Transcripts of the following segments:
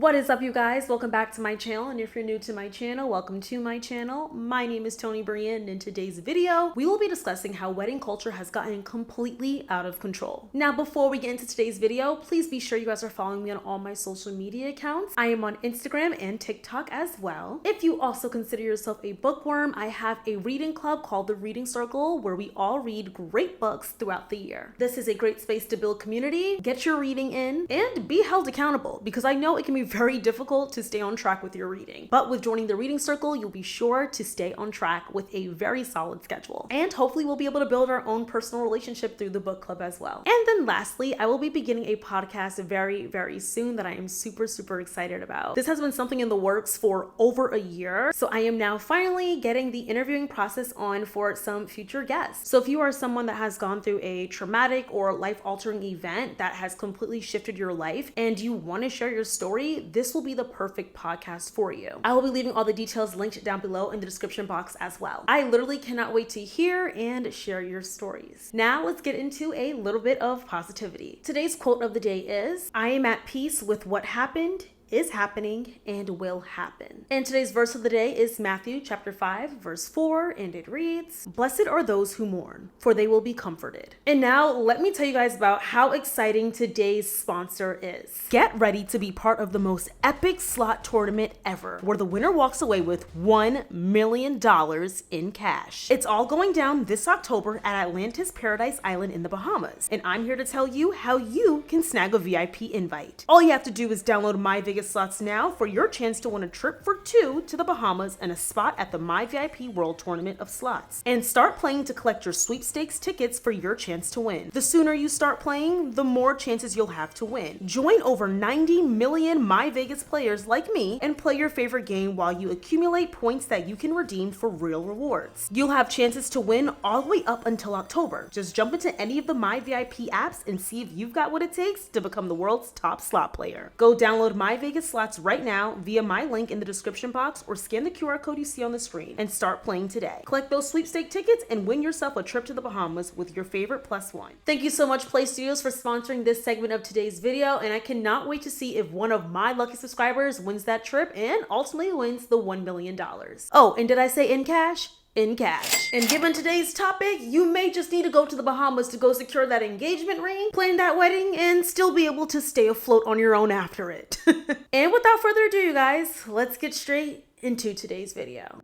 What is up, you guys? Welcome back to my channel, and if you're new to my channel, welcome to my channel. My name is Toni Bryanne, and in today's video, we will be discussing how wedding culture has gotten completely out of control. Now, before we get into today's video, please be sure you guys are following me on all my social media accounts. I am on Instagram and TikTok as well. If you also consider yourself a bookworm, I have a reading club called the Reading Circle, where we all read great books throughout the year. This is a great space to build community, get your reading in, and be held accountable, because I know it can be very difficult to stay on track with your reading. But with joining the Reading Circle, you'll be sure to stay on track with a very solid schedule. And hopefully we'll be able to build our own personal relationship through the book club as well. And then lastly, I will be beginning a podcast very soon that I am super excited about. This has been something in the works for over a year, so I am now finally getting the interviewing process on for some future guests. So if you are someone that has gone through a traumatic or life-altering event that has completely shifted your life and you want to share your story, this will be the perfect podcast for you. I will be leaving all the details linked down below in the description box as well. I literally cannot wait to hear and share your stories. Now let's get into a little bit of positivity. Today's quote of the day is, "I am at peace with what happened, is happening, and will happen." And today's verse of the day is Matthew chapter 5, verse 4, and it reads, "Blessed are those who mourn, for they will be comforted." And now let me tell you guys about how exciting today's sponsor is. Get ready to be part of the most epic slot tournament ever, where the winner walks away with $1 million in cash. It's all going down this October at Atlantis Paradise Island in the Bahamas, and I'm here to tell you how you can snag a VIP invite. All you have to do is download My Vegas Slots now for your chance to win a trip for two to the Bahamas and a spot at the My VIP World Tournament of Slots. And start playing to collect your sweepstakes tickets for your chance to win. The sooner you start playing, the more chances you'll have to win. Join over 90 million My Vegas players like me and play your favorite game while you accumulate points that you can redeem for real rewards. You'll have chances to win all the way up until October. Just jump into any of the My VIP apps and see if you've got what it takes to become the world's top slot player. Go download My Vegas Slots right now via my link in the description box, or scan the QR code you see on the screen and start playing today. Collect those sweepstake tickets and win yourself a trip to the Bahamas with your favorite +1. Thank you so much, Play Studios, for sponsoring this segment of today's video, and I cannot wait to see if one of my lucky subscribers wins that trip and ultimately wins the $1 million. Oh, and did I say in cash? In cash. And given today's topic, you may just need to go to the Bahamas to go secure that engagement ring, plan that wedding, and still be able to stay afloat on your own after it. And without further ado, you guys, let's get straight into today's video.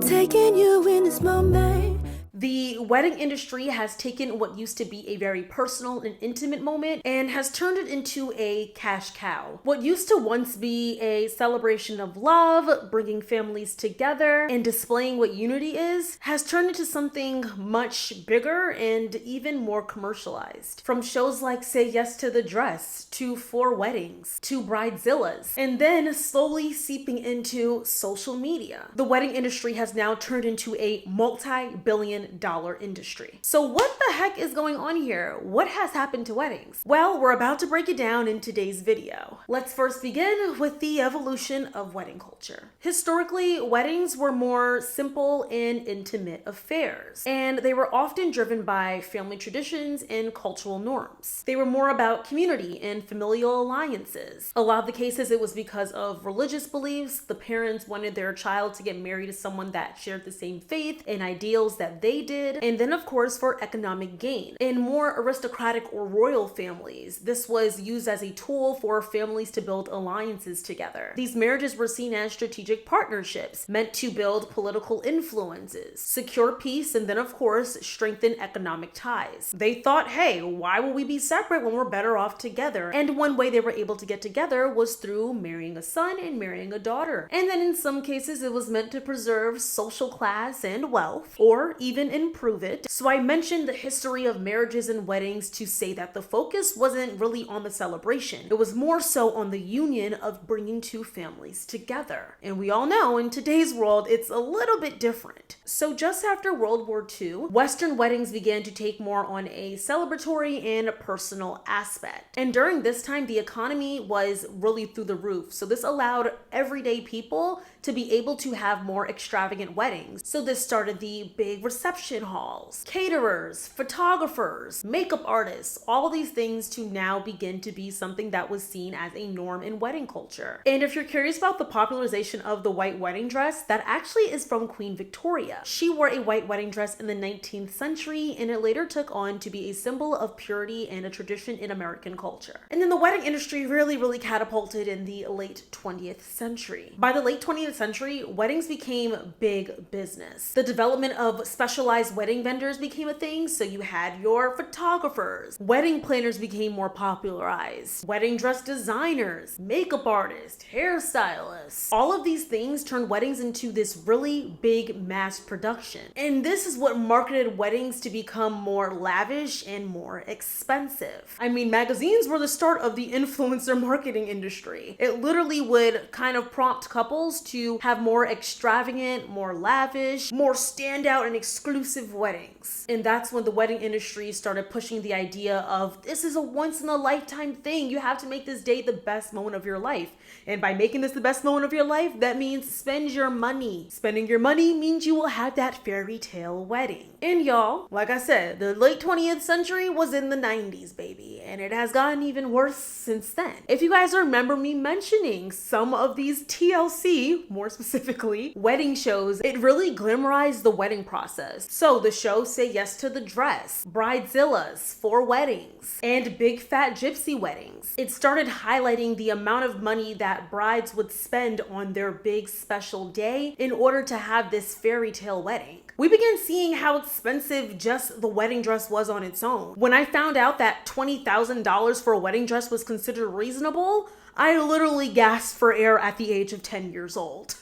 Taking you in this moment. The wedding industry has taken what used to be a very personal and intimate moment and has turned it into a cash cow. What used to once be a celebration of love, bringing families together, and displaying what unity is, has turned into something much bigger and even more commercialized. From shows like Say Yes to the Dress, to 4 Weddings, to Bridezillas, and then slowly seeping into social media. The wedding industry has now turned into a multi-billion dollar industry. So what the heck is going on here? What has happened to weddings? Well, we're about to break it down in today's video. Let's first begin with the evolution of wedding culture. Historically, weddings were more simple and intimate affairs, and they were often driven by family traditions and cultural norms. They were more about community and familial alliances. A lot of the cases, it was because of religious beliefs. The parents wanted their child to get married to someone that shared the same faith and ideals that they did, and then of course for economic gain. In more aristocratic or royal families, this was used as a tool for families to build alliances together. These marriages were seen as strategic partnerships meant to build political influences, secure peace, and then of course strengthen economic ties. They thought, hey, why will we be separate when we're better off together? And one way they were able to get together was through marrying a son and marrying a daughter. And then in some cases it was meant to preserve social class and wealth, or even improve it. So I mentioned the history of marriages and weddings to say that the focus wasn't really on the celebration. It was more so on the union of bringing two families together. And we all know in today's world, it's a little bit different. So just after World War II, Western weddings began to take more on a celebratory and personal aspect. And during this time, the economy was really through the roof. So this allowed everyday people to be able to have more extravagant weddings. So this started the big reception halls, caterers, photographers, makeup artists, all these things to now begin to be something that was seen as a norm in wedding culture. And if you're curious about the popularization of the white wedding dress, that actually is from Queen Victoria. She wore a white wedding dress in the 19th century, and it later took on to be a symbol of purity and a tradition in American culture. And then the wedding industry really catapulted in the late 20th century. By the late 20th century, weddings became big business. The development of specialized wedding vendors became a thing, so you had your photographers, wedding planners became more popularized, wedding dress designers, makeup artists, hairstylists. All of these things turned weddings into this really big mass production. And this is what marketed weddings to become more lavish and more expensive. I mean, magazines were the start of the influencer marketing industry. It literally would kind of prompt couples to have more extravagant, more lavish, more standout and exclusive weddings. And that's when the wedding industry started pushing the idea of this is a once in a lifetime thing. You have to make this day the best moment of your life. And by making this the best moment of your life, that means spend your money. Spending your money means you will have that fairy tale wedding. And y'all, like I said, the late 20th century was in the 90s, baby. And it has gotten even worse since then. If you guys remember me mentioning some of these TLC, more specifically, wedding shows, it really glamorized the wedding process. So the show Say Yes to the Dress, Bridezillas, 4 weddings, and Big Fat Gypsy weddings. It started highlighting the amount of money that brides would spend on their big special day in order to have this fairy tale wedding. We began seeing how expensive just the wedding dress was on its own. When I found out that $20,000 for a wedding dress was considered reasonable, I literally gasped for air at the age of 10 years old.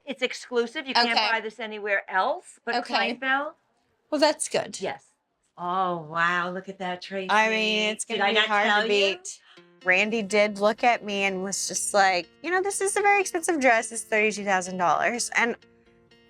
It's exclusive. You can't buy this anywhere else but Kleinfeld. Well, that's good. Yes. Oh, wow. Look at that, Tracy. I mean, it's going to be hard to beat. Randy did look at me and was just like, you know, this is a very expensive dress. It's $32,000. And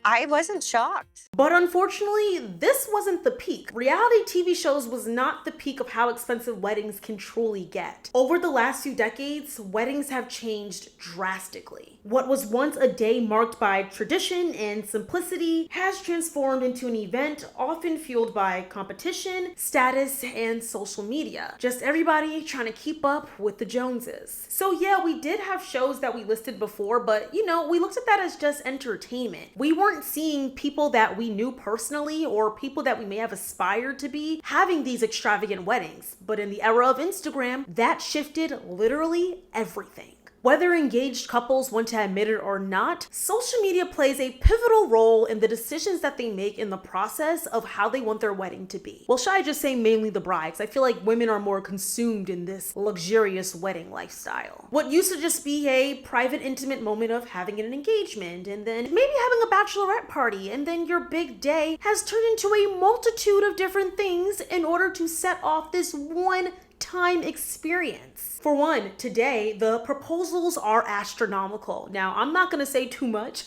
I wasn't shocked. But unfortunately, this wasn't the peak. Reality TV shows was not the peak of how expensive weddings can truly get. Over the last few decades, weddings have changed drastically. What was once a day marked by tradition and simplicity has transformed into an event often fueled by competition, status, and social media. Just everybody trying to keep up with the Joneses. So yeah, we did have shows that we listed before, but you know, we looked at that as just entertainment. We weren't seeing people that we knew personally or people that we may have aspired to be having these extravagant weddings. But in the era of Instagram, that shifted literally everything. Whether engaged couples want to admit it or not, social media plays a pivotal role in the decisions that they make in the process of how they want their wedding to be. Well, should I just say mainly the brides? I feel like women are more consumed in this luxurious wedding lifestyle. What used to just be a private, intimate moment of having an engagement and then maybe having a bachelorette party and then your big day has turned into a multitude of different things in order to set off this one-time experience. For one, today, the proposals are astronomical. Now, I'm not gonna say too much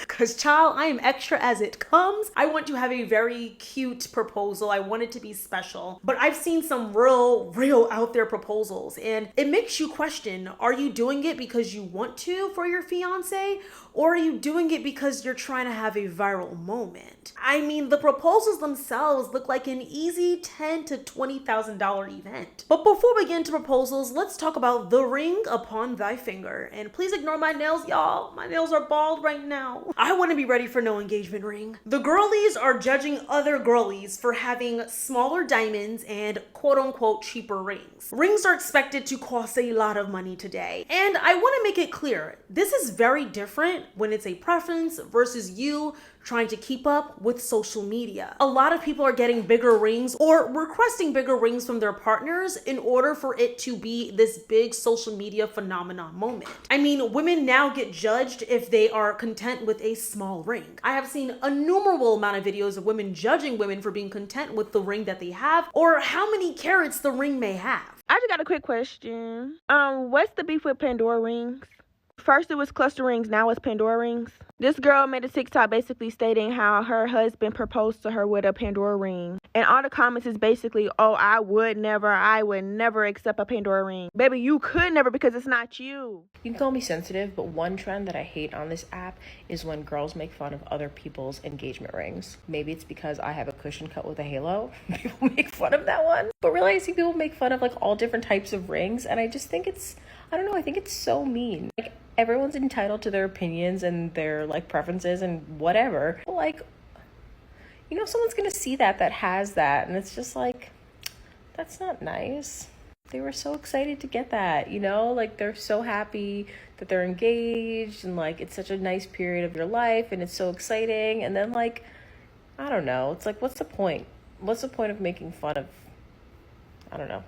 because child, I am extra as it comes. I want to have a very cute proposal. I want it to be special, but I've seen some real out there proposals and it makes you question, are you doing it because you want to for your fiance? Or are you doing it because you're trying to have a viral moment? I mean, the proposals themselves look like an easy $10,000 to $20,000 event. But before we get into proposals, let's talk about the ring upon thy finger. And please ignore my nails, y'all. My nails are bald right now. I wouldn't be ready for no engagement ring. The girlies are judging other girlies for having smaller diamonds and quote unquote cheaper rings. Rings are expected to cost a lot of money today. And I want to make it clear, this is very different when it's a preference versus you trying to keep up with social media. A lot of people are getting bigger rings or requesting bigger rings from their partners in order for it to be this big social media phenomenon moment. I mean, women now get judged if they are content with a small ring. I have seen an innumerable amount of videos of women judging women for being content with the ring that they have or how many carats the ring may have. I just got a quick question. What's the beef with Pandora rings? First it was cluster rings, now it's Pandora rings. This girl made a TikTok basically stating how her husband proposed to her with a Pandora ring. And all the comments is basically, oh, I would never accept a Pandora ring. Baby, you could never because it's not you. You can call me sensitive, but one trend that I hate on this app is when girls make fun of other people's engagement rings. Maybe it's because I have a cushion cut with a halo. People make fun of that one. But really, I see people make fun of like all different types of rings, and I just think I don't know, I think it's so mean. Like, everyone's entitled to their opinions and their like preferences and whatever. Like, you know, someone's gonna see that has that, and it's just like, that's not nice. They were so excited to get that, you know, like they're so happy that they're engaged, and like it's such a nice period of your life and it's so exciting. And then like, I don't know, it's like, what's the point? What's the point of making fun of, I don't know.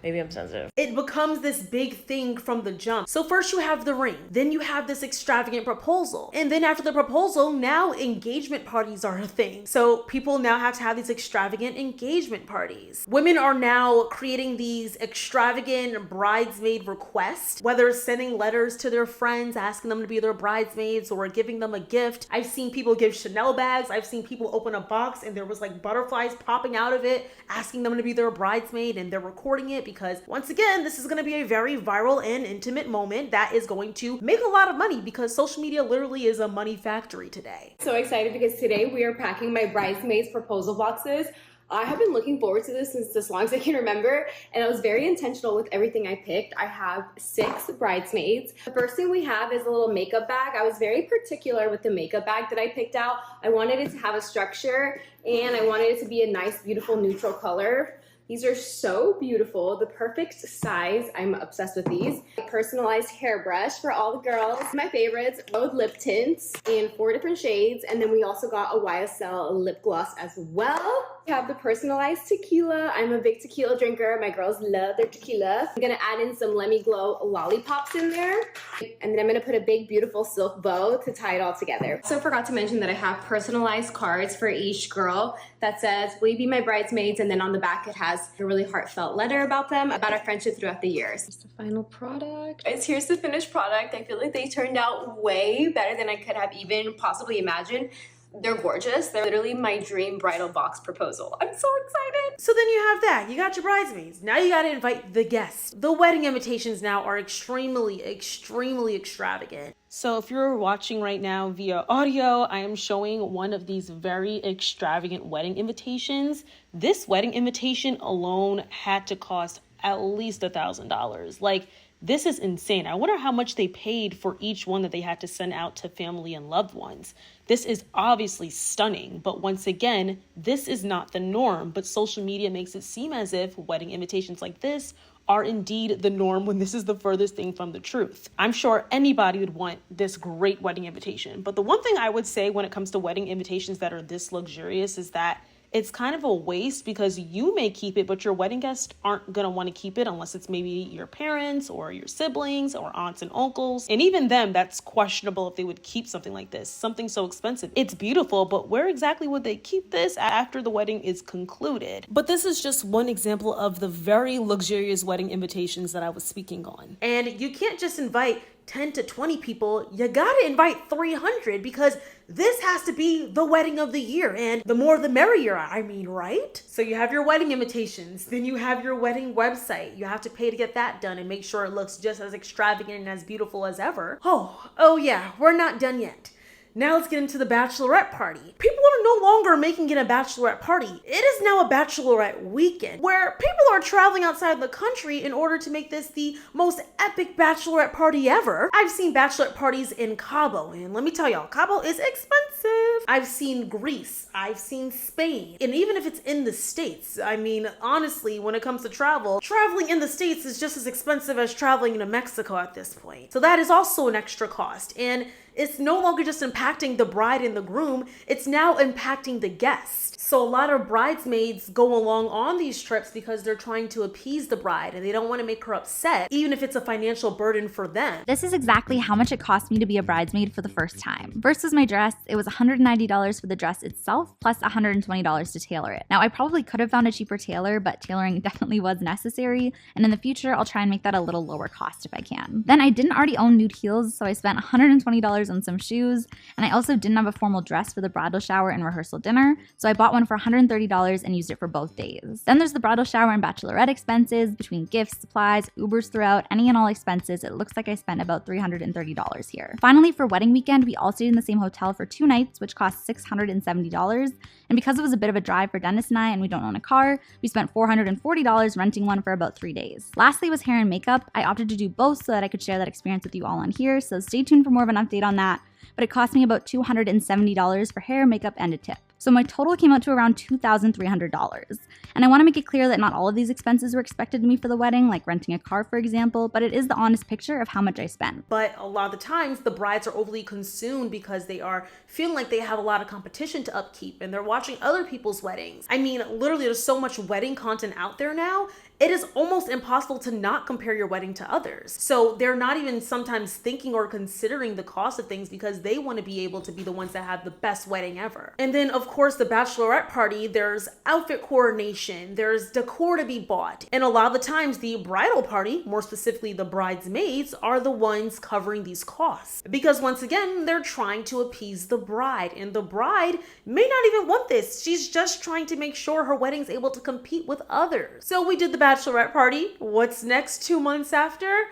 Maybe I'm sensitive. It becomes this big thing from the jump. So first you have the ring, then you have this extravagant proposal. And then after the proposal, now engagement parties are a thing. So people now have to have these extravagant engagement parties. Women are now creating these extravagant bridesmaid requests, whether it's sending letters to their friends, asking them to be their bridesmaids or giving them a gift. I've seen people give Chanel bags. I've seen people open a box and there was like butterflies popping out of it, asking them to be their bridesmaid, and they're recording it because once again, this is going to be a very viral and intimate moment that is going to make a lot of money because social media literally is a money factory today. So excited because today we are packing my bridesmaids proposal boxes. I have been looking forward to this since as long as I can remember, and I was very intentional with everything I picked. I have 6 bridesmaids. The first thing we have is a little makeup bag. I was very particular with the makeup bag that I picked out. I wanted it to have a structure and I wanted it to be a nice, beautiful, neutral color. These are so beautiful, the perfect size. I'm obsessed with these. A personalized hairbrush for all the girls. My favorites, both lip tints in 4 different shades. And then we also got a YSL lip gloss as well. We have the personalized tequila. I'm a big tequila drinker. My girls love their tequila. I'm gonna add in some Let Me Glow lollipops in there. And then I'm gonna put a big, beautiful silk bow to tie it all together. So I forgot to mention that I have personalized cards for each girl that says, will you be my bridesmaids? And then on the back it has a really heartfelt letter about them, about our friendship throughout the years. It's the final product. Here's the finished product. I feel like they turned out way better than I could have even possibly imagined. They're gorgeous. They're literally my dream bridal box proposal. I'm so excited. So then you have that. You got your bridesmaids. Now you got to invite the guests. The wedding invitations now are extremely extravagant. So if you're watching right now via audio, I am showing one of these very extravagant wedding invitations. This wedding invitation alone had to cost at least $1,000. Like, this is insane. I wonder how much they paid for each one that they had to send out to family and loved ones. This is obviously stunning, but once again, this is not the norm, but social media makes it seem as if wedding invitations like this are indeed the norm when this is the furthest thing from the truth. I'm sure anybody would want this great wedding invitation, but the one thing I would say when it comes to wedding invitations that are this luxurious is that it's kind of a waste because you may keep it, but your wedding guests aren't going to want to keep it unless it's maybe your parents or your siblings or aunts and uncles. And even them, that's questionable if they would keep something like this, something so expensive. It's beautiful, but where exactly would they keep this after the wedding is concluded? But this is just one example of the very luxurious wedding invitations that I was speaking on. And you can't just invite 10 to 20 people, you gotta invite 300 because this has to be the wedding of the year, and the more the merrier, I mean, right? So you have your wedding invitations, then you have your wedding website. You have to pay to get that done and make sure it looks just as extravagant and as beautiful as ever. Oh yeah, we're not done yet. Now let's get into the bachelorette party. People are no longer making it a bachelorette party. It is now a bachelorette weekend where people are traveling outside the country in order to make this the most epic bachelorette party ever. I've seen bachelorette parties in Cabo, and let me tell y'all, Cabo is expensive. I've seen Greece, I've seen Spain, and even if it's in the States, I mean, honestly, when it comes to travel, traveling in the States is just as expensive as traveling to Mexico at this point. So that is also an extra cost, and it's no longer just impacting the bride and the groom, it's now impacting the guests. So a lot of bridesmaids go along on these trips because they're trying to appease the bride and they don't want to make her upset, even if it's a financial burden for them. This is exactly how much it cost me to be a bridesmaid for the first time. First was my dress. It was $190 for the dress itself, plus $120 to tailor it. Now, I probably could have found a cheaper tailor, but tailoring definitely was necessary. And in the future, I'll try and make that a little lower cost if I can. Then I didn't already own nude heels, so I spent $120 on some shoes, and I also didn't have a formal dress for the bridal shower and rehearsal dinner, so I bought one for $130 and used it for both days. Then there's the bridal shower and bachelorette expenses. Between gifts, supplies, Ubers throughout, any and all expenses, it looks like I spent about $330 here. Finally, for wedding weekend, we all stayed in the same hotel for 2 nights, which cost $670, and because it was a bit of a drive for Dennis and I and we don't own a car, we spent $440 renting one for about 3 days. Lastly was hair and makeup. I opted to do both so that I could share that experience with you all on here, so stay tuned for more of an update on that, but it cost me about $270 for hair, makeup, and a tip. So my total came out to around $2,300. And I want to make it clear that not all of these expenses were expected of me for the wedding, like renting a car, for example, but it is the honest picture of how much I spent. But a lot of the times, the brides are overly consumed because they are feeling like they have a lot of competition to upkeep and they're watching other people's weddings. I mean, literally, there's so much wedding content out there now. It is almost impossible to not compare your wedding to others. So they're not even sometimes thinking or considering the cost of things because they want to be able to be the ones that have the best wedding ever. And then, of course, the bachelorette party, there's outfit coordination, there's decor to be bought. And a lot of the times, the bridal party, more specifically the bridesmaids, are the ones covering these costs. Because once again, they're trying to appease the bride. And the bride may not even want this. She's just trying to make sure her wedding's able to compete with others. So we did the bachelorette party. What's next 2 months after?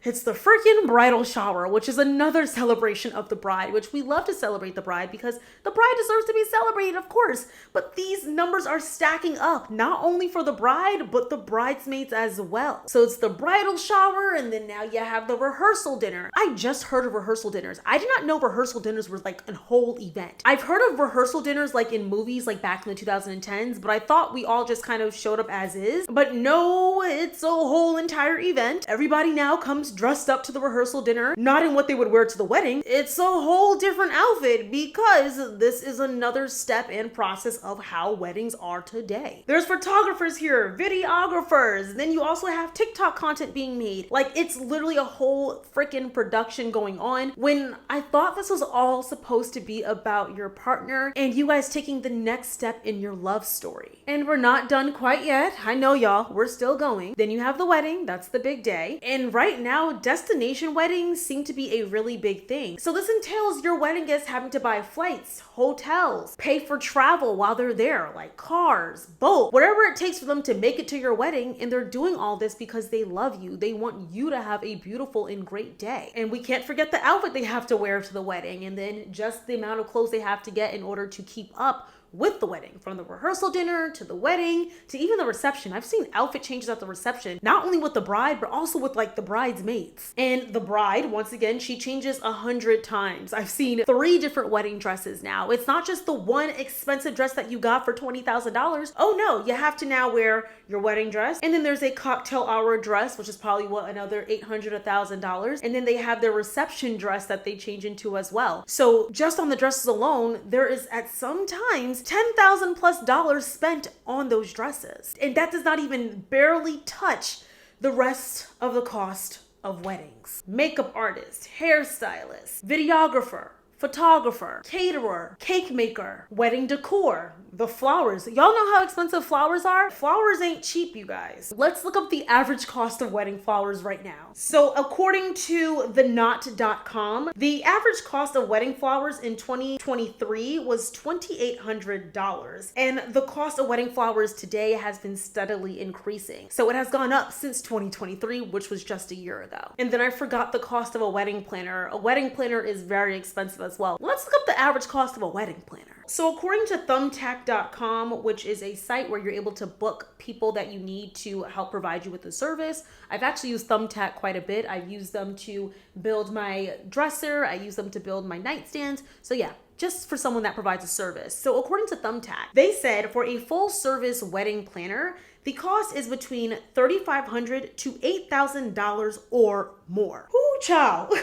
It's the freaking bridal shower, which is another celebration of the bride, which we love to celebrate the bride because the bride deserves to be celebrated, of course. But these numbers are stacking up, not only for the bride, but the bridesmaids as well. So it's the bridal shower, and then now you have the rehearsal dinner. I just heard of rehearsal dinners. I did not know rehearsal dinners were like a whole event. I've heard of rehearsal dinners like in movies like back in the 2010s, but I thought we all just kind of showed up as is. But no, it's a whole entire event. Everybody now comes dressed up to the rehearsal dinner, not in what they would wear to the wedding. It's a whole different outfit because this is another step and process of how weddings are today. There's photographers here, videographers, then you also have TikTok content being made. Like, it's literally a whole freaking production going on when I thought this was all supposed to be about your partner and you guys taking the next step in your love story. And we're not done quite yet. I know y'all, we're still going. Then you have the wedding, that's the big day. And right now, destination weddings seem to be a really big thing. So this entails your wedding guests having to buy flights, hotels, pay for travel while they're there, like cars, boats, whatever it takes for them to make it to your wedding. And they're doing all this because they love you. They want you to have a beautiful and great day. And we can't forget the outfit they have to wear to the wedding, and then just the amount of clothes they have to get in order to keep up with the wedding, from the rehearsal dinner to the wedding to even the reception. I've seen outfit changes at the reception, not only with the bride, but also with like the bridesmaids. And the bride, once again, she changes 100 times. I've seen 3 different wedding dresses now. It's not just the one expensive dress that you got for $20,000. Oh no, you have to now wear your wedding dress. And then there's a cocktail hour dress, which is probably another $800, $1,000. And then they have their reception dress that they change into as well. So just on the dresses alone, there is at some times $10,000+ spent on those dresses. And that does not even barely touch the rest of the cost of weddings. Makeup artist, hairstylist, videographer, photographer, caterer, cake maker, wedding decor, the flowers. Y'all know how expensive flowers are? Flowers ain't cheap, you guys. Let's look up the average cost of wedding flowers right now. So according to theknot.com, the average cost of wedding flowers in 2023 was $2,800. And the cost of wedding flowers today has been steadily increasing. So it has gone up since 2023, which was just a year ago. And then I forgot the cost of a wedding planner. A wedding planner is very expensive as well. Let's look up the average cost of a wedding planner. So according to thumbtack.com, which is a site where you're able to book people that you need to help provide you with the service, I've actually used Thumbtack quite a bit. I've used them to build my dresser. I use them to build my nightstands. So yeah, just for someone that provides a service. So according to Thumbtack, they said for a full service wedding planner, the cost is between $3,500 to $8,000 or more. Ooh, child.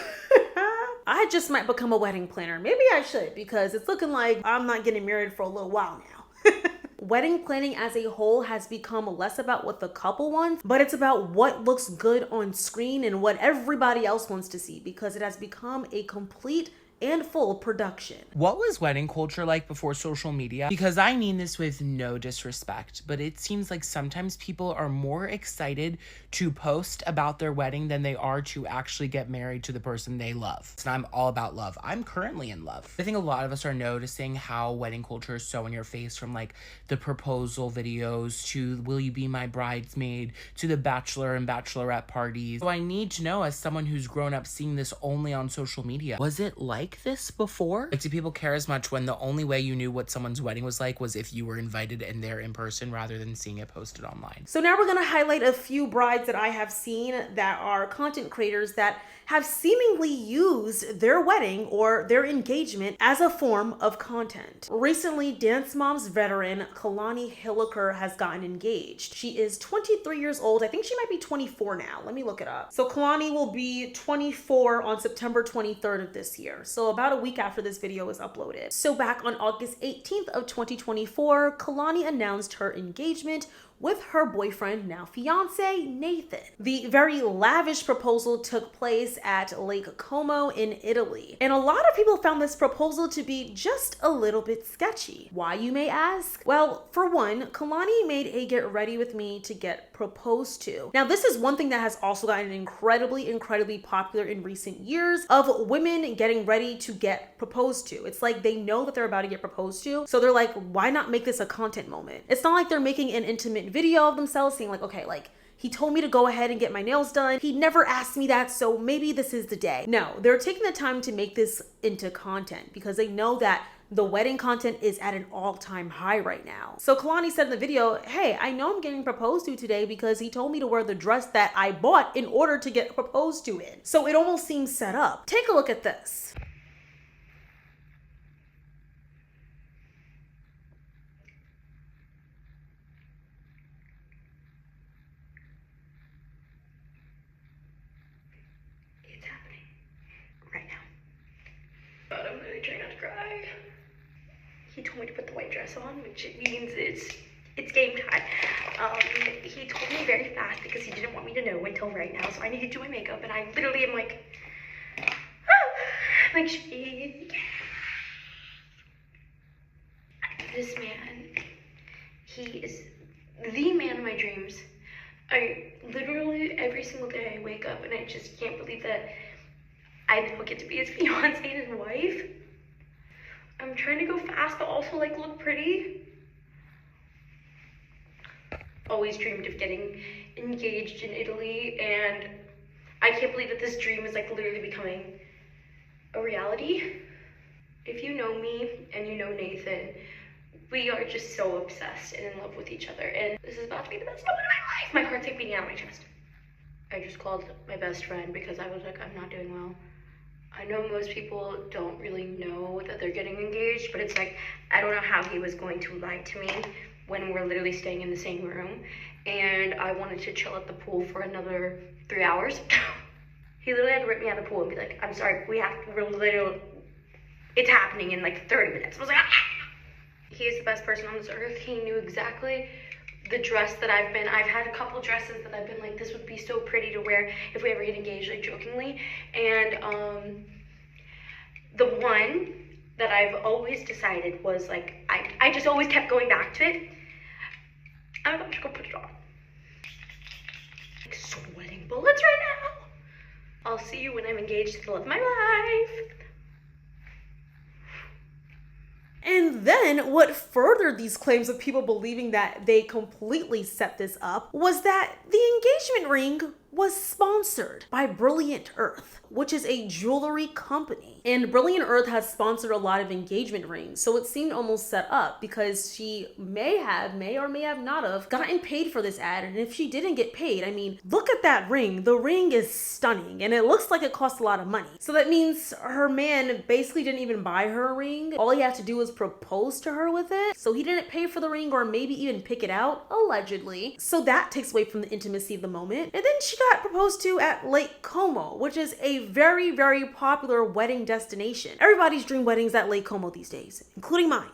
I just might become a wedding planner. Maybe I should, because it's looking like I'm not getting married for a little while now. Wedding planning as a whole has become less about what the couple wants, but it's about what looks good on screen and what everybody else wants to see, because it has become a complete and full production. What was wedding culture like before social media? Because I mean this with no disrespect, but it seems like sometimes people are more excited to post about their wedding than they are to actually get married to the person they love. And I'm all about love. I'm currently in love. I think a lot of us are noticing how wedding culture is so in your face, from like the proposal videos to will you be my bridesmaid to the bachelor and bachelorette parties. So I need to know, as someone who's grown up seeing this only on social media, was it like this before? Like, do people care as much when the only way you knew what someone's wedding was like was if you were invited and there in person rather than seeing it posted online? So now we're gonna highlight a few brides that I have seen that are content creators that have seemingly used their wedding or their engagement as a form of content. Recently, Dance Moms veteran Kalani Hilliker has gotten engaged. She is 23 years old. I think she might be 24 now. Let me look it up. So Kalani will be 24 on September 23rd of this year. So about a week after this video was uploaded. So back on August 18th of 2024, Kalani announced her engagement with her boyfriend, now fiance, Nathan. The very lavish proposal took place at Lake Como in Italy. And a lot of people found this proposal to be just a little bit sketchy. Why, you may ask? Well, for one, Kalani made a get ready with me to get proposed to. Now, this is one thing that has also gotten incredibly popular in recent years, of women getting ready to get proposed to. It's like they know that they're about to get proposed to, so they're like, why not make this a content moment? It's not like they're making an intimate video of themselves saying like, okay, like, he told me to go ahead and get my nails done. He never asked me that, so maybe this is the day. No, they're taking the time to make this into content because they know that the wedding content is at an all-time high right now. So Kalani said in the video, hey, I know I'm getting proposed to today because he told me to wear the dress that I bought in order to get proposed to in. So it almost seems set up. Take a look at this. But I'm really trying not to cry. He told me to put the white dress on, which means it's game time. He told me very fast because he didn't want me to know until right now, so I need to do my makeup, and I literally am like, this man, he is the man of my dreams. I literally, every single day I wake up and I just can't believe that I now get to be his fiance and his wife. I'm trying to go fast, but also like look pretty. Always dreamed of getting engaged in Italy, and I can't believe that this dream is like literally becoming a reality. If you know me and you know Nathan, we are just so obsessed and in love with each other, and this is about to be the best moment of my life. My heart's like beating out of my chest. I just called my best friend because I was like, I'm not doing well. I know most people don't really know that they're getting engaged, but it's like, I don't know how he was going to lie to me when we're literally staying in the same room, and I wanted to chill at the pool for another 3 hours. He literally had to rip me out of the pool and be like, I'm sorry, it's happening in like 30 minutes. I was like, ah! He is the best person on this earth. He knew exactly the dress that I've had a couple dresses that I've been like, this would be so pretty to wear if we ever get engaged, like jokingly. And the one that I've always decided was like, I just always kept going back to it. I'm about to go put it on. Like sweating bullets right now. I'll see you when I'm engaged to the love of my life. And then what furthered these claims of people believing that they completely set this up was that the engagement ring was sponsored by Brilliant Earth, which is a jewelry company. And Brilliant Earth has sponsored a lot of engagement rings, so it seemed almost set up because she may or may have not have gotten paid for this ad. And if she didn't get paid, I mean, look at that ring. The ring is stunning and it looks like it cost a lot of money. So that means her man basically didn't even buy her a ring. All he had to do was propose to her with it. So he didn't pay for the ring or maybe even pick it out, allegedly. So that takes away from the intimacy of the moment. And then she got proposed to at Lake Como, which is a very, very popular wedding destination. Everybody's dream weddings at Lake Como these days, including mine.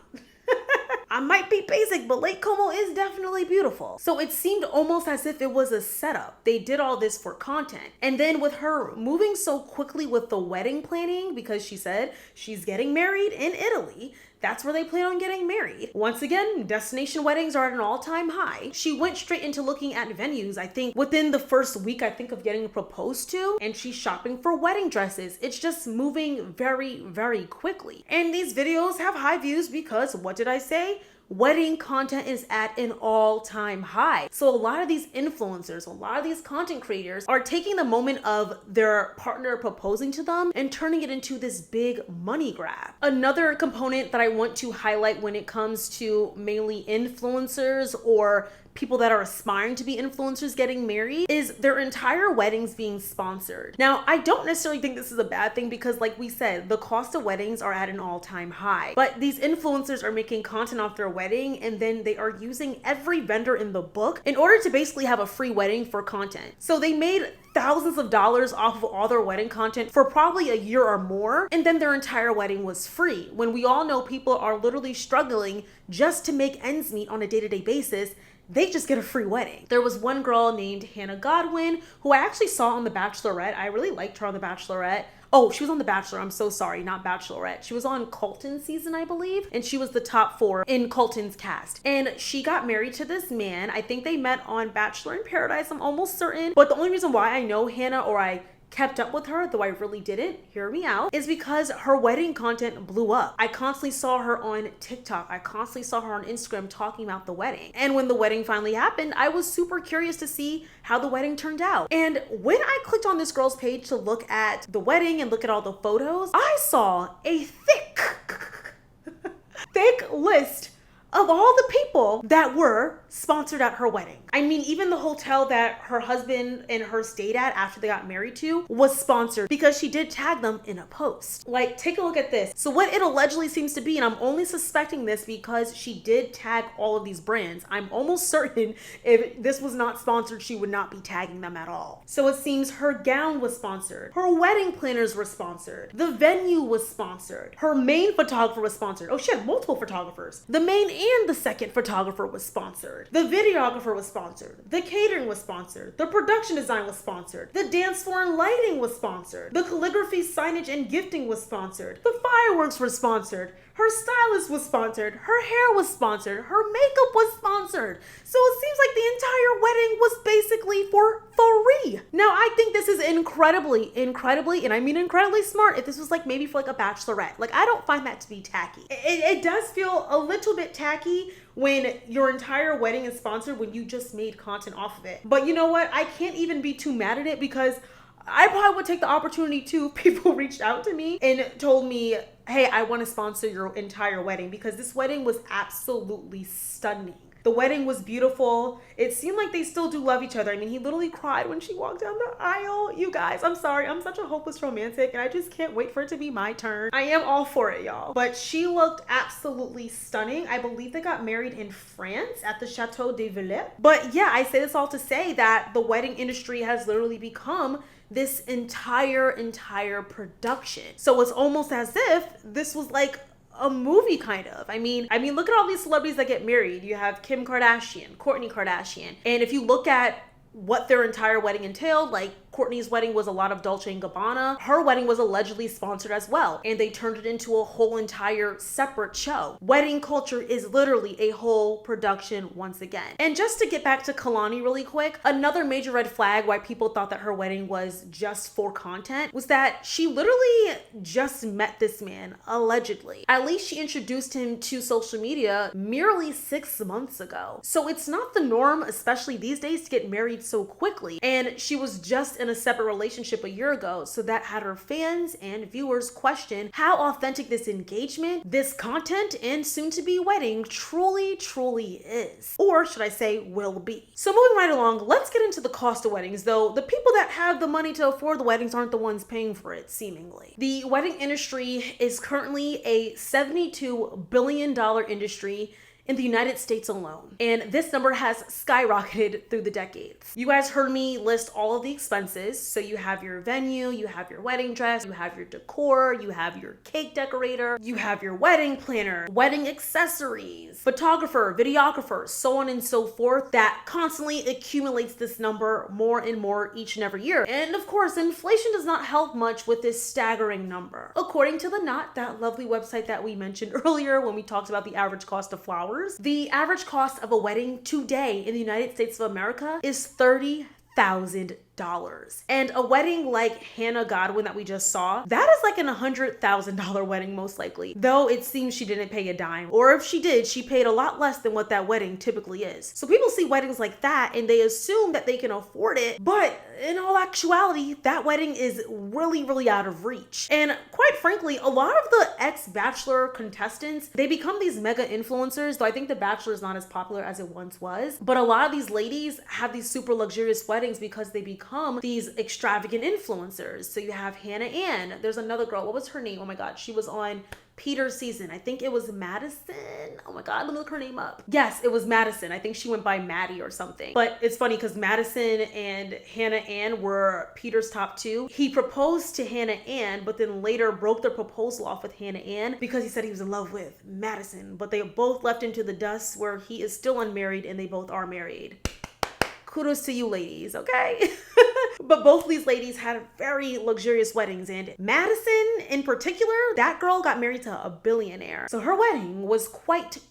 I might be basic, but Lake Como is definitely beautiful. So it seemed almost as if it was a setup. They did all this for content. And then with her moving so quickly with the wedding planning, because she said she's getting married in Italy, that's where they plan on getting married. Once again, destination weddings are at an all-time high. She went straight into looking at venues, I think within the first week, of getting proposed to, and she's shopping for wedding dresses. It's just moving very, very quickly. And these videos have high views because, what did I say? Wedding content is at an all-time high. So a lot of these influencers, a lot of these content creators are taking the moment of their partner proposing to them and turning it into this big money grab. Another component that I want to highlight when it comes to mainly influencers or people that are aspiring to be influencers getting married is their entire weddings being sponsored. Now, I don't necessarily think this is a bad thing because, like we said, the cost of weddings are at an all-time high. But these influencers are making content off their wedding, and then they are using every vendor in the book in order to basically have a free wedding for content. So they made thousands of dollars off of all their wedding content for probably a year or more, and then their entire wedding was free. When we all know people are literally struggling just to make ends meet on a day-to-day basis, they just get a free wedding. There was one girl named Hannah Godwin who I actually saw on The Bachelorette. I really liked her on The Bachelorette. Oh, she was on The Bachelor. I'm so sorry, not Bachelorette. She was on Colton's season, I believe, and she was the top 4 in Colton's cast. And she got married to this man. I think they met on Bachelor in Paradise, I'm almost certain. But the only reason why I know Hannah, or I kept up with her, though I really didn't, hear me out, is because her wedding content blew up. I constantly saw her on TikTok. I constantly saw her on Instagram talking about the wedding. And when the wedding finally happened, I was super curious to see how the wedding turned out. And when I clicked on this girl's page to look at the wedding and look at all the photos, I saw a thick list of all the people that were sponsored at her wedding. I mean, even the hotel that her husband and her stayed at after they got married to was sponsored because she did tag them in a post. Like, take a look at this. So what it allegedly seems to be, and I'm only suspecting this because she did tag all of these brands. I'm almost certain if this was not sponsored, she would not be tagging them at all. So it seems her gown was sponsored. Her wedding planners were sponsored. The venue was sponsored. Her main photographer was sponsored. Oh, she had multiple photographers. The main and the second photographer was sponsored. The videographer was sponsored. The catering was sponsored. The production design was sponsored. The dance floor and lighting was sponsored. The calligraphy, signage, and gifting was sponsored. The fireworks were sponsored. Her stylist was sponsored. Her hair was sponsored. Her makeup was sponsored. So it seems like the entire wedding was basically for free. Now, I think this is incredibly, and I mean incredibly smart if this was like maybe for like a bachelorette. Like, I don't find that to be tacky. It does feel a little bit tacky when your entire wedding is sponsored when you just made content off of it. But you know what? I can't even be too mad at it because I probably would take the opportunity too. People reached out to me and told me, hey, I want to sponsor your entire wedding, because this wedding was absolutely stunning. The wedding was beautiful. It seemed like they still do love each other. I mean, he literally cried when she walked down the aisle. You guys, I'm sorry. I'm such a hopeless romantic and I just can't wait for it to be my turn. I am all for it, y'all. But she looked absolutely stunning. I believe they got married in France at the Chateau de Villette. But yeah, I say this all to say that the wedding industry has literally become this entire production. So it's almost as if this was like a movie kind of. I mean, look at all these celebrities that get married. You have Kim Kardashian, Kourtney Kardashian. And if you look at what their entire wedding entailed, like Kourtney's wedding was a lot of Dolce & Gabbana. Her wedding was allegedly sponsored as well, and they turned it into a whole entire separate show. Wedding culture is literally a whole production once again. And just to get back to Kalani really quick, another major red flag why people thought that her wedding was just for content was that she literally just met this man, allegedly. At least she introduced him to social media merely 6 months ago. So it's not the norm, especially these days, to get married so quickly. And she was just in a separate relationship a year ago, so that had her fans and viewers question how authentic this engagement, this content, and soon-to-be wedding truly is. Or should I say will be. So moving right along, let's get into the cost of weddings, though the people that have the money to afford the weddings aren't the ones paying for it, seemingly. The wedding industry is currently a $72 billion industry in the United States alone. And this number has skyrocketed through the decades. You guys heard me list all of the expenses. So you have your venue, you have your wedding dress, you have your decor, you have your cake decorator, you have your wedding planner, wedding accessories, photographer, videographer, so on and so forth. That constantly accumulates this number more and more each and every year. And of course, inflation does not help much with this staggering number. According to The Knot, that lovely website that we mentioned earlier when we talked about the average cost of flowers, the average cost of a wedding today in the United States of America is $30,000. And a wedding like Hannah Godwin that we just saw, that is like an $100,000 wedding most likely. Though it seems she didn't pay a dime. Or if she did, she paid a lot less than what that wedding typically is. So people see weddings like that and they assume that they can afford it. But in all actuality, that wedding is really, really out of reach. And quite frankly, a lot of the ex-Bachelor contestants, they become these mega influencers, though I think The Bachelor is not as popular as it once was. But a lot of these ladies have these super luxurious weddings because they become these extravagant influencers. So you have Hannah Ann. There's another girl. What was her name? Oh my God. She was on Peter's season. I think it was Madison. Oh my God, let me look her name up. Yes, it was Madison. I think she went by Maddie or something. But it's funny because Madison and Hannah Ann were Peter's top two. He proposed to Hannah Ann, but then later broke the proposal off with Hannah Ann because he said he was in love with Madison. But they both left into the dust where he is still unmarried and they both are married. Kudos to you ladies, okay? But both of these ladies had very luxurious weddings, and Madison in particular, that girl got married to a billionaire. So her wedding was quite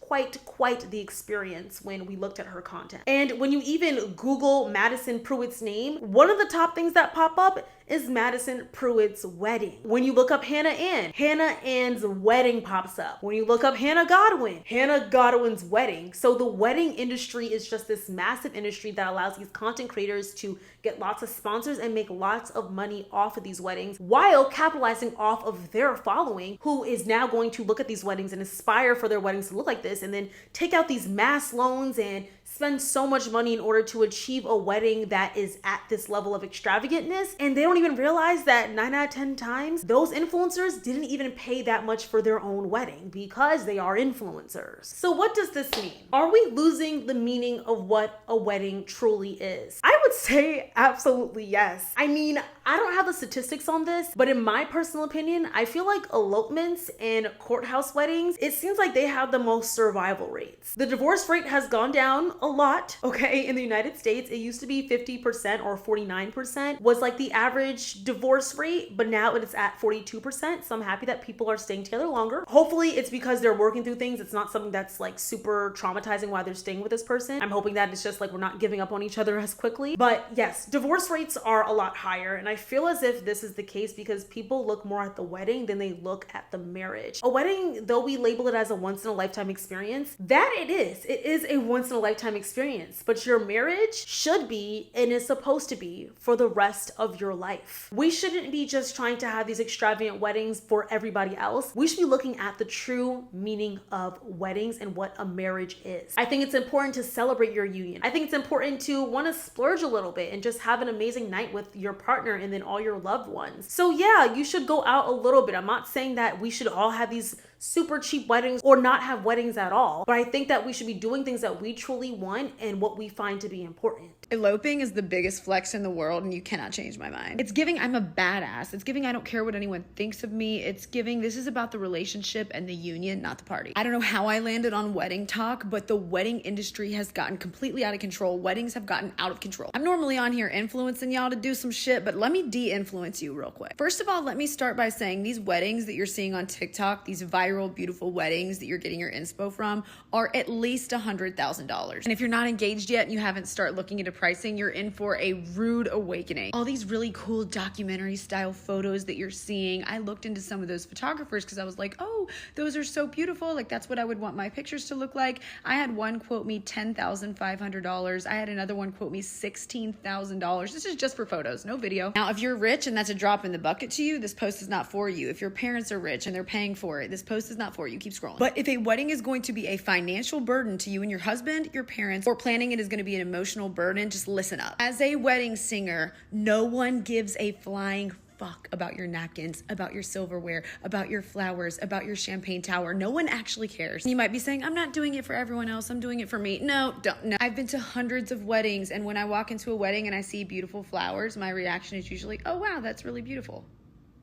the experience when we looked at her content. And when you even Google Madison Pruitt's name, one of the top things that pop up is Madison Pruitt's wedding. When you look up Hannah Ann, Hannah Ann's wedding pops up. When you look up Hannah Godwin, Hannah Godwin's wedding. So the wedding industry is just this massive industry that allows these content creators to get lots of sponsors and make lots of money off of these weddings while capitalizing off of their following, who is now going to look at these weddings and aspire for their weddings to look like this and then take out these mass loans and spend so much money in order to achieve a wedding that is at this level of extravagantness. And they don't even realize that 9 out of 10 times, those influencers didn't even pay that much for their own wedding because they are influencers. So what does this mean? Are we losing the meaning of what a wedding truly is? I would say absolutely yes. I mean, I don't have the statistics on this, but in my personal opinion, I feel like elopements and courthouse weddings, it seems like they have the most survival rates. The divorce rate has gone down a lot, okay? In the United States, it used to be 50% or 49% was like the average divorce rate, but now it's at 42%. So I'm happy that people are staying together longer. Hopefully it's because they're working through things. It's not something that's like super traumatizing while they're staying with this person. I'm hoping that it's just like we're not giving up on each other as quickly. But yes, divorce rates are a lot higher. And I feel as if this is the case because people look more at the wedding than they look at the marriage. A wedding, though we label it as a once in a lifetime experience, that it is a once in a lifetime experience, but your marriage should be and is supposed to be for the rest of your life. We shouldn't be just trying to have these extravagant weddings for everybody else. We should be looking at the true meaning of weddings and what a marriage is. I think it's important to celebrate your union. I think it's important to want to splurge a little bit and just have an amazing night with your partner and then all your loved ones. So yeah, you should go out a little bit. I'm not saying that we should all have these super cheap weddings or not have weddings at all, but I think that we should be doing things that we truly want and what we find to be important. Eloping is the biggest flex in the world and you cannot change my mind. It's giving I'm a badass. It's giving I don't care what anyone thinks of me. It's giving this is about the relationship and the union, not the party. I don't know how I landed on wedding talk, but the wedding industry has gotten completely out of control. Weddings have gotten out of control. I'm normally on here influencing y'all to do some shit, but let me de-influence you real quick. First of all, let me start by saying these weddings that you're seeing on TikTok, these viral, beautiful weddings that you're getting your inspo from are at least $100,000. And if you're not engaged yet and you haven't started looking into pricing, you're in for a rude awakening. All these really cool documentary style photos that you're seeing, I looked into some of those photographers because I was like, oh, those are so beautiful. Like that's what I would want my pictures to look like. I had one quote me $10,500. I had another one quote me $16,000. This is just for photos, no video. Now, if you're rich and that's a drop in the bucket to you, this post is not for you. If your parents are rich and they're paying for it, this post is not for you. Keep scrolling. But if a wedding is going to be a financial burden to you and your husband, your parents, or planning it is going to be an emotional burden, just listen up. As a wedding singer, no one gives a flying fuck about your napkins, about your silverware, about your flowers, about your champagne tower. No one actually cares. You might be saying, I'm not doing it for everyone else, I'm doing it for me. No, don't. No. I've been to hundreds of weddings, and when I walk into a wedding and I see beautiful flowers, my reaction is usually, oh wow, that's really beautiful.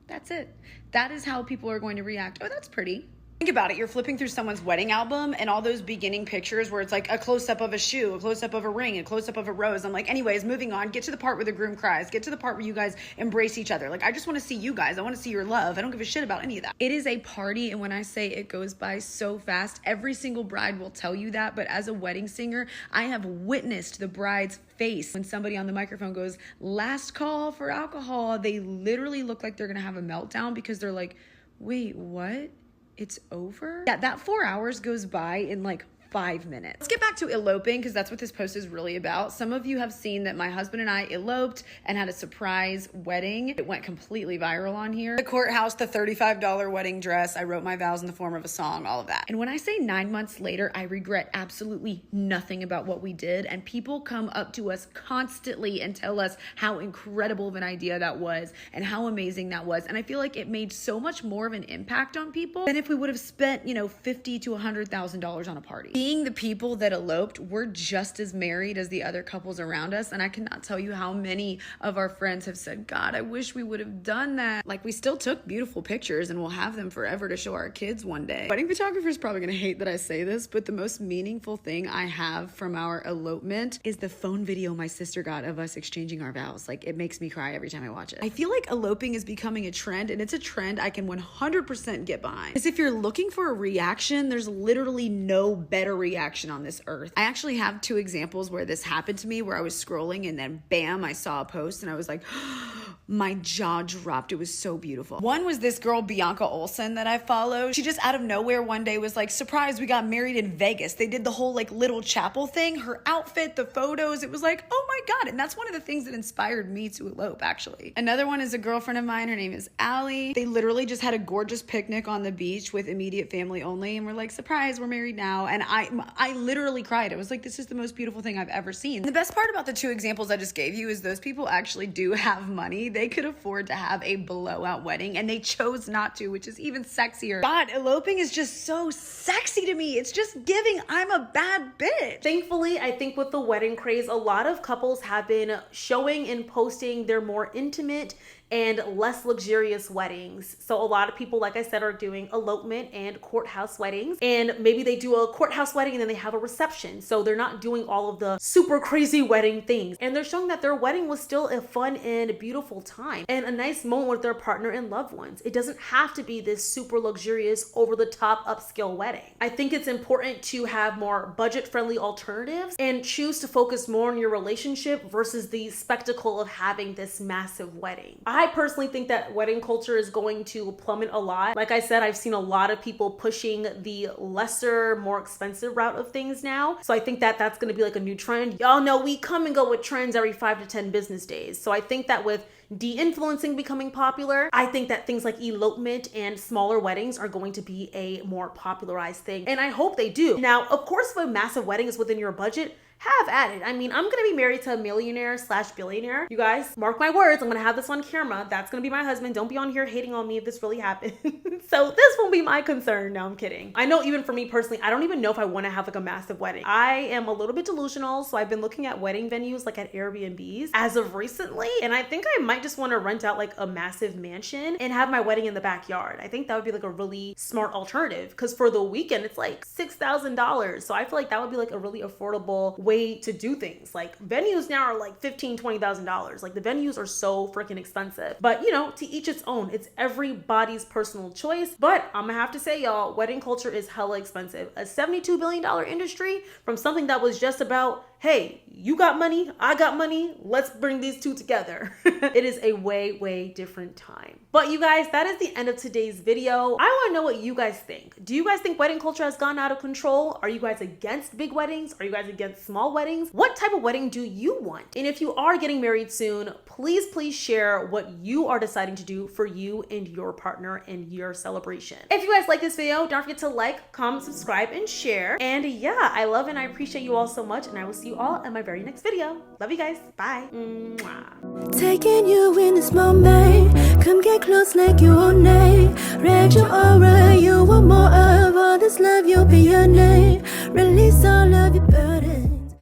That's it. That is how people are going to react. Oh, that's pretty. Think about it. You're flipping through someone's wedding album and all those beginning pictures where it's like a close-up of a shoe, a close-up of a ring, a close-up of a rose. I'm like, anyways, moving on. Get to the part where the groom cries. Get to the part where you guys embrace each other. Like, I just want to see you guys. I want to see your love. I don't give a shit about any of that. It is a party, and when I say it goes by so fast, every single bride will tell you that. But as a wedding singer, I have witnessed the bride's face when somebody on the microphone goes, last call for alcohol. They literally look like they're going to have a meltdown because they're like, wait, what? It's over? Yeah, that 4 hours goes by in like 5 minutes. Let's get back to eloping, because that's what this post is really about. Some of you have seen that my husband and I eloped and had a surprise wedding. It went completely viral on here. The courthouse, the $35 wedding dress. I wrote my vows in the form of a song, all of that. And when I say 9 months later, I regret absolutely nothing about what we did. And people come up to us constantly and tell us how incredible of an idea that was and how amazing that was. And I feel like it made so much more of an impact on people than if we would have spent, you know, $50,000 to $100,000 on a party. Being the people that eloped, we're just as married as the other couples around us. And I cannot tell you how many of our friends have said, God, I wish we would have done that. Like, we still took beautiful pictures and we'll have them forever to show our kids one day. Wedding photographers probably gonna hate that I say this, but the most meaningful thing I have from our elopement is the phone video my sister got of us exchanging our vows. Like, it makes me cry every time I watch it. I feel like eloping is becoming a trend, and it's a trend I can 100% get behind. Because if you're looking for a reaction, there's literally no better reaction on this earth. I actually have 2 examples where this happened to me, where I was scrolling and then bam, I saw a post and I was like, my jaw dropped. It was so beautiful. One was this girl, Bianca Olsen, that I follow. She just out of nowhere one day was like, surprise, we got married in Vegas. They did the whole like little chapel thing, her outfit, the photos. It was like, oh my God. And that's one of the things that inspired me to elope, actually. Another one is a girlfriend of mine. Her name is Allie. They literally just had a gorgeous picnic on the beach with immediate family only. And we're like, surprise, we're married now. And I literally cried. I was like, this is the most beautiful thing I've ever seen. And the best part about the 2 examples I just gave you is those people actually do have money. They could afford to have a blowout wedding and they chose not to, which is even sexier. God, eloping is just so sexy to me. It's just giving I'm a bad bitch. Thankfully, I think with the wedding craze, a lot of couples have been showing and posting their more intimate and less luxurious weddings. So a lot of people, like I said, are doing elopement and courthouse weddings. And maybe they do a courthouse wedding and then they have a reception. So they're not doing all of the super crazy wedding things. And they're showing that their wedding was still a fun and beautiful time and a nice moment with their partner and loved ones. It doesn't have to be this super luxurious, over the top upscale wedding. I think it's important to have more budget-friendly alternatives and choose to focus more on your relationship versus the spectacle of having this massive wedding. I personally think that wedding culture is going to plummet a lot. Like I said, I've seen a lot of people pushing the lesser, more expensive route of things now. So I think that that's going to be like a new trend. Y'all know we come and go with trends every 5 to 10 business days. So I think that with de-influencing becoming popular, I think that things like elopement and smaller weddings are going to be a more popularized thing. And I hope they do. Now, of course, if a massive wedding is within your budget, have at it. I mean, I'm gonna be married to a millionaire/billionaire. You guys, mark my words, I'm gonna have this on camera. That's gonna be my husband. Don't be on here hating on me if this really happens. So this won't be my concern. No, I'm kidding. I know even for me personally, I don't even know if I wanna have like a massive wedding. I am a little bit delusional, so I've been looking at wedding venues like at Airbnbs as of recently, and I think I might just wanna rent out like a massive mansion and have my wedding in the backyard. I think that would be like a really smart alternative, because for the weekend, it's like $6,000. So I feel like that would be like a really affordable way to do things. Like venues now are like $15,000, $20,000. Like the venues are so freaking expensive, but you know, to each its own. It's everybody's personal choice. But I'm gonna have to say, y'all, wedding culture is hella expensive. A $72 billion industry from something that was just about, hey, you got money, I got money, let's bring these two together. It is a way, way different time. But you guys, that is the end of today's video. I wanna know what you guys think. Do you guys think wedding culture has gone out of control? Are you guys against big weddings? Are you guys against small weddings? What type of wedding do you want? And if you are getting married soon, please share what you are deciding to do for you and your partner in your celebration. If you guys like this video, don't forget to like, comment, subscribe, and share. And yeah, I love and I appreciate you all so much, and I will see you you all in my very next video. Love you guys. Bye. Mwah. Taking you in this moment, come get close like you own it. Read your aura, you want more of all this love, you'll be your name. Release all of your burden.